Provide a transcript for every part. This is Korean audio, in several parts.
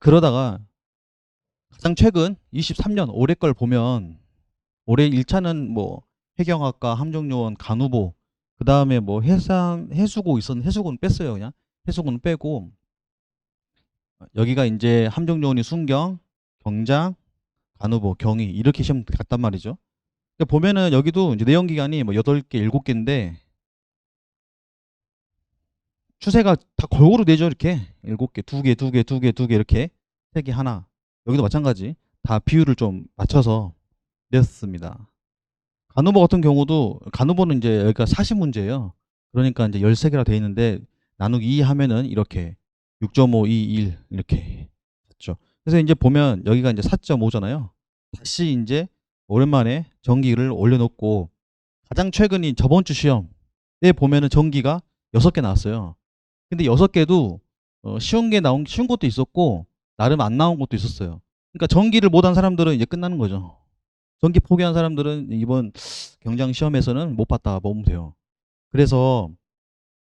그러다가 가장 최근 23년 올해 걸 보면 올해 1차는 뭐 해경학과, 함정요원, 간후보, 그 다음에 뭐 해수고 있었는데 해수고는 뺐어요. 그냥 해수고는 빼고 여기가 이제 함정요원이 순경, 경장, 간후보, 경위 이렇게 시험 갔단 말이죠. 근데 보면은 여기도 이제 내용 기간이 뭐 8개, 7개인데 추세가 다 골고루 되죠. 이렇게 7개, 2개, 2개, 2개, 2개 이렇게 3개 하나. 여기도 마찬가지. 다 비율을 좀 맞춰서 냈습니다. 간호보 같은 경우도 간호보는 이제 여기가 40문제예요. 그러니까 이제 13개라 돼 있는데 나누기 2 하면은 이렇게 6.521 이렇게 됐죠. 그래서 이제 보면 여기가 이제 4.5잖아요. 다시 이제 오랜만에 전기를 올려놓고 가장 최근인 저번 주 시험에 보면은 전기가 6개 나왔어요. 근데 6개도 쉬운 게 나온 쉬운 것도 있었고 나름 안 나온 것도 있었어요. 그러니까 전기를 못한 사람들은 이제 끝나는 거죠. 전기 포기한 사람들은 이번 경장 시험에서는 못 봤다 보면 돼요. 그래서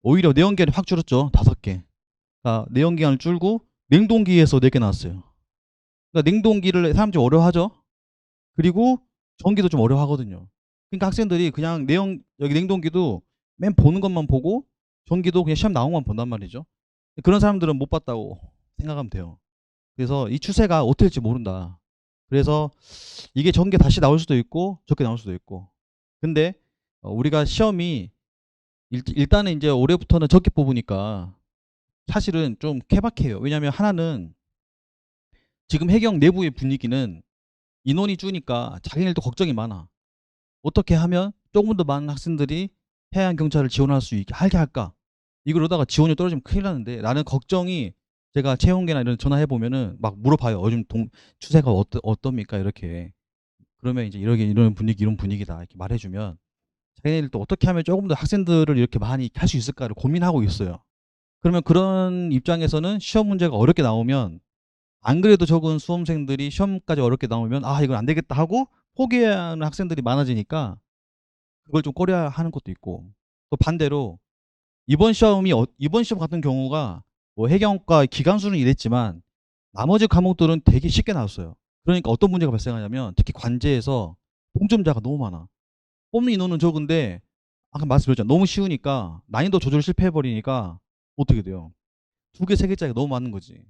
오히려 내연기관이 확 줄었죠. 5개. 그러니까 내연기관을 줄고 냉동기에서 4개 나왔어요. 그러니까 냉동기를 사람들이 어려워하죠. 그리고 전기도 좀 어려워하거든요. 그러니까 학생들이 그냥 여기 냉동기도 맨 보는 것만 보고 전기도 그냥 시험 나온 것만 본단 말이죠. 그런 사람들은 못 봤다고 생각하면 돼요. 그래서 이 추세가 어떻게 될지 모른다. 그래서 이게 전개 다시 나올 수도 있고 적게 나올 수도 있고. 근데 우리가 시험이 일단은 이제 올해부터는 적게 뽑으니까 사실은 좀 케바케예요. 왜냐하면 하나는 지금 해경 내부의 분위기는 인원이 주니까 자기네들도 걱정이 많아. 어떻게 하면 조금 더 많은 학생들이 해양 경찰을 지원할 수 있게 하게 할까? 이러다가 지원이 떨어지면 큰일 나는데 나는 걱정이 제가 채용계나 이런 전화해 보면은 막 물어봐요. 요즘 추세가 어떻습니까? 이렇게. 그러면 이제 이런 분위기 이런 분위기다 이렇게 말해주면 자기네들도 어떻게 하면 조금 더 학생들을 이렇게 많이 할 수 있을까를 고민하고 있어요. 그러면 그런 입장에서는 시험 문제가 어렵게 나오면 안 그래도 적은 수험생들이 시험까지 어렵게 나오면 아 이건 안 되겠다 하고 포기하는 학생들이 많아지니까 그걸 좀 꺼려야 하는 것도 있고 또 반대로 이번 시험 같은 경우가 뭐 해경과 기간수는 이랬지만 나머지 과목들은 되게 쉽게 나왔어요. 그러니까 어떤 문제가 발생하냐면 특히 관제에서 동점자가 너무 많아. 뽑는 인원은 적은데 아까 말씀드렸잖아. 너무 쉬우니까 난이도 조절 실패해버리니까 어떻게 돼요? 2개, 3개짜리가 너무 많은 거지.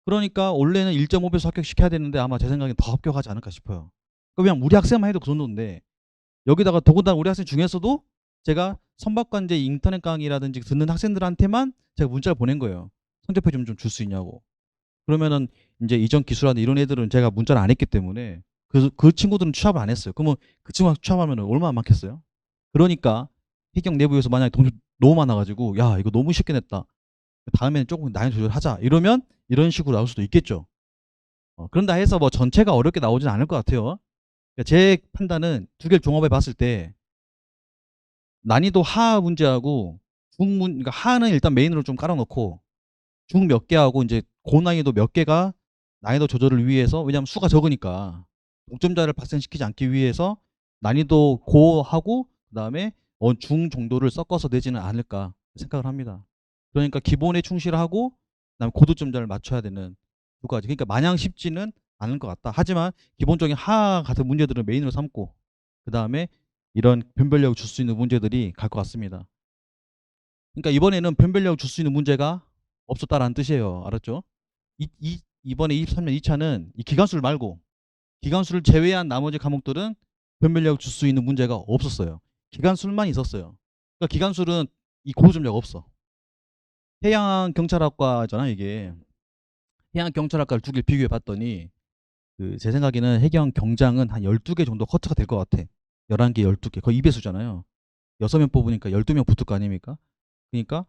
그러니까 원래는 1.5배수 합격시켜야 되는데 아마 제 생각엔 더 합격하지 않을까 싶어요. 그냥 우리 학생만 해도 그 정도인데 여기다가 더군다나 우리 학생 중에서도 제가 선박관제 인터넷 강의라든지 듣는 학생들한테만 제가 문자를 보낸 거예요. 성적표 좀 줄 수 있냐고. 그러면은 이제 이전 기술하는 이런 애들은 제가 문자를 안 했기 때문에 그 친구들은 취업을 안 했어요. 그러면 그 친구가 취업하면 얼마나 많겠어요? 그러니까 해경 내부에서 만약에 돈이 너무 많아가지고 야 이거 너무 쉽게 냈다. 다음에는 조금 난이도 조절하자. 이러면 이런 식으로 나올 수도 있겠죠. 그런다 해서 뭐 전체가 어렵게 나오진 않을 것 같아요. 그러니까 제 판단은 2개를 종합해 봤을 때 난이도 하 문제하고 그러니까 하는 일단 메인으로 좀 깔아놓고 중 몇 개하고 이제 고난이도 몇 개가 난이도 조절을 위해서 왜냐하면 수가 적으니까 동점자를 발생시키지 않기 위해서 난이도 고하고 그다음에 중 정도를 섞어서 내지는 않을까 생각을 합니다. 그러니까 기본에 충실하고 그다음에 고득점자를 맞춰야 되는 2가지. 그러니까 마냥 쉽지는 않을 것 같다. 하지만 기본적인 하 같은 문제들은 메인으로 삼고 그다음에 이런 변별력을 줄 수 있는 문제들이 갈 것 같습니다. 그러니까 이번에는 변별력을 줄 수 있는 문제가 없었다라는 뜻이에요. 알았죠? 이번에 23년 2차는 이 기간수를 말고 기간수를 제외한 나머지 과목들은 변별력을 줄 수 있는 문제가 없었어요. 기간수만 있었어요. 그러니까 기간수는 이 고점자가 없어. 해양경찰학과잖아 이게. 해양경찰학과를 2개 비교해 봤더니 제 생각에는 해경경장은 한 12개 정도 커트가 될 것 같아. 11개, 12개. 거의 2배수잖아요. 6명 뽑으니까 12명 붙을 거 아닙니까? 그러니까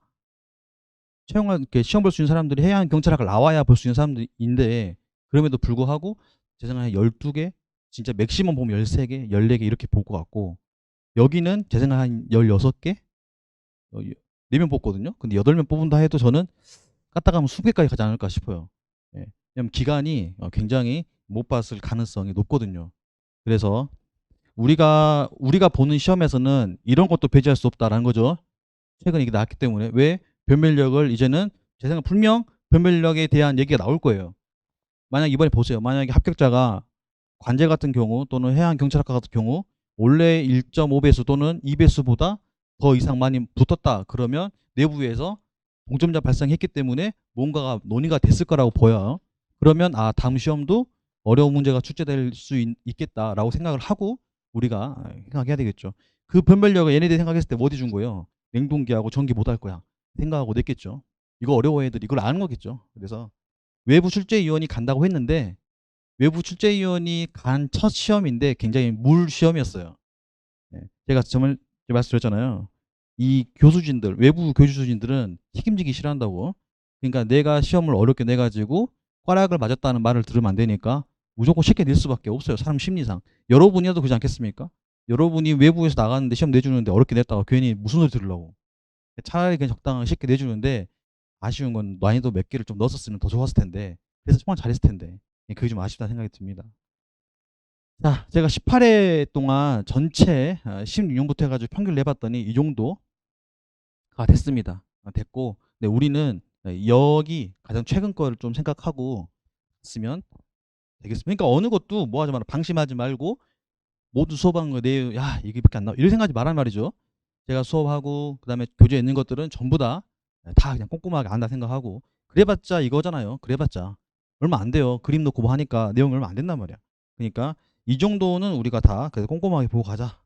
시험 볼 수 있는 사람들이 해양 경찰학을 나와야 볼 수 있는 사람들인데 그럼에도 불구하고 제 생각에 12개 진짜 맥시멈 보면 13개, 14개 이렇게 볼 것 같고 여기는 제 생각에 한 16개? 4명 뽑거든요. 근데 8명 뽑은다 해도 저는 까딱하면 20개까지 가지 않을까 싶어요. 예. 왜냐면 기간이 굉장히 못 봤을 가능성이 높거든요. 그래서 우리가 보는 시험에서는 이런 것도 배제할 수 없다라는 거죠. 최근에 이게 나왔기 때문에 왜 변별력을 이제는 제 생각 분명 변별력에 대한 얘기가 나올 거예요. 만약 이번에 보세요. 만약에 합격자가 관제 같은 경우 또는 해양경찰학과 같은 경우 원래 1.5배수 또는 2배수보다 더 이상 많이 붙었다. 그러면 내부에서 동점자 발생했기 때문에 뭔가가 논의가 됐을 거라고 보여요. 그러면 다음 시험도 어려운 문제가 출제될 수 있겠다라고 생각을 하고 우리가 생각해야 되겠죠. 그 변별력을 얘네들이 생각했을 때 뭐 어디 준 거예요? 냉동기하고 전기 못 할 거야. 생각하고 냈겠죠. 이거 어려워 애들 이걸 아는 거겠죠. 그래서 외부 출제위원이 간다고 했는데 외부 출제위원이 간 첫 시험인데 굉장히 물 시험이었어요. 제가 정말 말씀드렸잖아요. 이 교수진들, 외부 교수진들은 책임지기 싫어한다고. 그러니까 내가 시험을 어렵게 내가지고 꽈락을 맞았다는 말을 들으면 안 되니까 무조건 쉽게 낼 수밖에 없어요. 사람 심리상. 여러분이라도 그러지 않겠습니까? 여러분이 외부에서 나갔는데 시험 내주는데 어렵게 냈다가 괜히 무슨 소리 들으려고. 차라리 그냥 적당하게 쉽게 내주는데 아쉬운 건 난이도 몇 개를 좀 넣었었으면 더 좋았을 텐데. 그래서 정말 잘했을 텐데. 그게 좀 아쉽다는 생각이 듭니다. 자, 제가 18회 동안 전체 16부터 해가지고 평균을 내봤더니 이 정도가 됐습니다. 됐고, 네, 우리는 여기 가장 최근 거를 좀 생각하고 쓰면 되겠습니다. 그러니까 어느 것도 뭐 하지 마라. 방심하지 말고 모두 수업한 거 내용, 야, 이게밖에 안 나와. 이런 생각하지 말란 말이죠. 제가 수업하고, 그 다음에 교재에 있는 것들은 전부 다 그냥 꼼꼼하게 안다 생각하고, 그래봤자 이거잖아요. 그래봤자. 얼마 안 돼요. 그림 넣고 뭐 하니까 내용이 얼마 안 된단 말이야. 그러니까 이 정도는 우리가 다 그래서 꼼꼼하게 보고 가자.